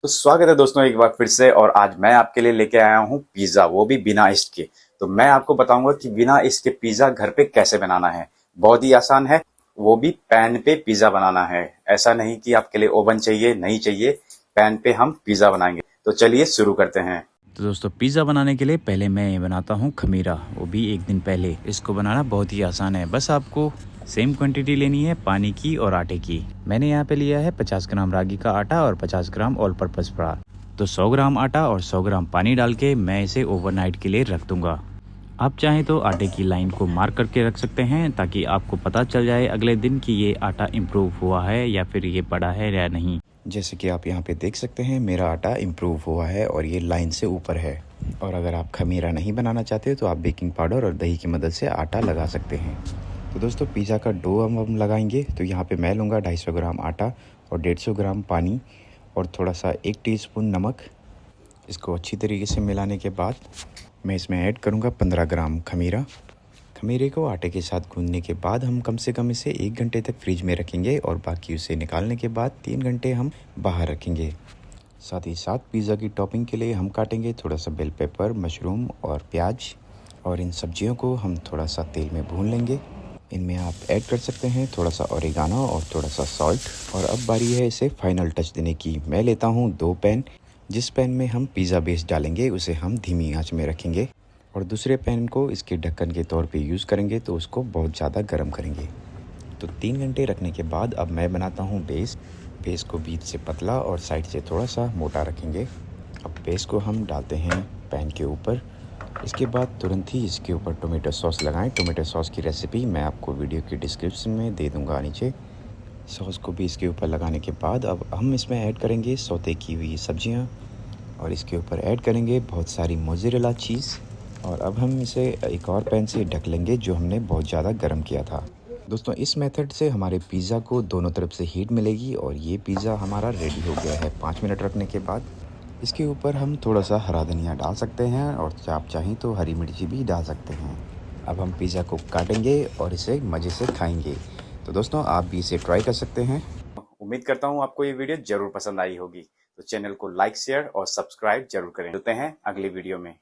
तो स्वागत है दोस्तों एक बार फिर से। और आज मैं आपके लिए लेके आया हूँ पिज़्ज़ा, वो भी बिना ईस्ट के। तो मैं आपको बताऊंगा कि बिना ईस्ट के पिज़्ज़ा घर पे कैसे बनाना है। बहुत ही आसान है, वो भी पैन पे पिज़्ज़ा बनाना है। ऐसा नहीं कि आपके लिए ओवन चाहिए, नहीं चाहिए, पैन पे हम पिज़्ज़ा बनाएंगे। तो चलिए शुरू करते हैं। तो दोस्तों पिज़्ज़ा बनाने के लिए पहले मैं बनाता हूँ खमीरा, वो भी एक दिन पहले। इसको बनाना बहुत ही आसान है, बस आपको सेम क्वांटिटी लेनी है पानी की और आटे की। मैंने यहाँ पे लिया है 50 ग्राम रागी का आटा और 50 ग्राम ऑल पर्पस फ्लावर। तो 100 ग्राम आटा और 100 ग्राम पानी डाल के मैं इसे ओवरनाइट के लिए रख दूंगा। आप चाहें तो आटे की लाइन को मार्क करके रख सकते हैं, ताकि आपको पता चल जाए अगले दिन कि ये आटा इम्प्रूव हुआ है या फिर ये बड़ा है या नहीं। जैसे कि आप यहाँ पे देख सकते हैं मेरा आटा इम्प्रूव हुआ है और ये लाइन से ऊपर है। और अगर आप खमीरा नहीं बनाना चाहते तो आप बेकिंग पाउडर और दही की मदद से आटा लगा सकते हैं। तो दोस्तों पिज़्ज़ा का डो हम लगाएंगे। तो यहाँ पे मैं लूँगा 250 ग्राम आटा और 150 ग्राम पानी और थोड़ा सा 1 टीस्पून नमक। इसको अच्छी तरीके से मिलाने के बाद मैं इसमें ऐड करूँगा 15 ग्राम खमीरा। खमीरे को आटे के साथ गूंदने के बाद हम कम से कम इसे 1 घंटे तक फ्रिज में रखेंगे और बाकी उसे निकालने के बाद 3 घंटे हम बाहर रखेंगे। साथ ही साथ पिज़्ज़ा की टॉपिंग के लिए हम काटेंगे थोड़ा सा बेल पेपर, मशरूम और प्याज। और इन सब्जियों को हम थोड़ा सा तेल में भून लेंगे। इनमें आप ऐड कर सकते हैं थोड़ा सा ओरिगानो और थोड़ा सा सॉल्ट। और अब बारी है इसे फाइनल टच देने की। मैं लेता हूँ 2 पैन। जिस पैन में हम पिज़्ज़ा बेस डालेंगे उसे हम धीमी आंच में रखेंगे और दूसरे पैन को इसके ढक्कन के तौर पे यूज़ करेंगे, तो उसको बहुत ज़्यादा गर्म करेंगे। तो 3 घंटे रखने के बाद अब मैं बनाता हूँ बेस। बेस को बीच से पतला और साइड से थोड़ा सा मोटा रखेंगे। अब बेस को हम डालते हैं पैन के ऊपर। इसके बाद तुरंत ही इसके ऊपर टोमेटो सॉस लगाएं। टोमेटो सॉस की रेसिपी मैं आपको वीडियो की डिस्क्रिप्शन में दे दूँगा नीचे। सॉस को भी इसके ऊपर लगाने के बाद अब हम इसमें ऐड करेंगे सौते की हुई सब्जियाँ और इसके ऊपर ऐड करेंगे बहुत सारी मोज़रेला चीज़। और अब हम इसे एक और पैन से ढक लेंगे जो हमने बहुत ज़्यादा गर्म किया था। दोस्तों इस मेथड से हमारे पिज़्ज़ा को दोनों तरफ से हीट मिलेगी और ये पिज़्ज़ा हमारा रेडी हो गया है 5 मिनट रखने के बाद। इसके ऊपर हम थोड़ा सा हरा धनिया डाल सकते हैं और आप चाहें तो हरी मिर्ची भी डाल सकते हैं। अब हम पिज़्ज़ा को काटेंगे और इसे मज़े से खाएंगे। तो दोस्तों आप भी इसे ट्राई कर सकते हैं। उम्मीद करता हूँ आपको ये वीडियो जरूर पसंद आई होगी। तो चैनल को लाइक, शेयर और सब्सक्राइब जरूर करें। मिलते हैं अगली वीडियो में।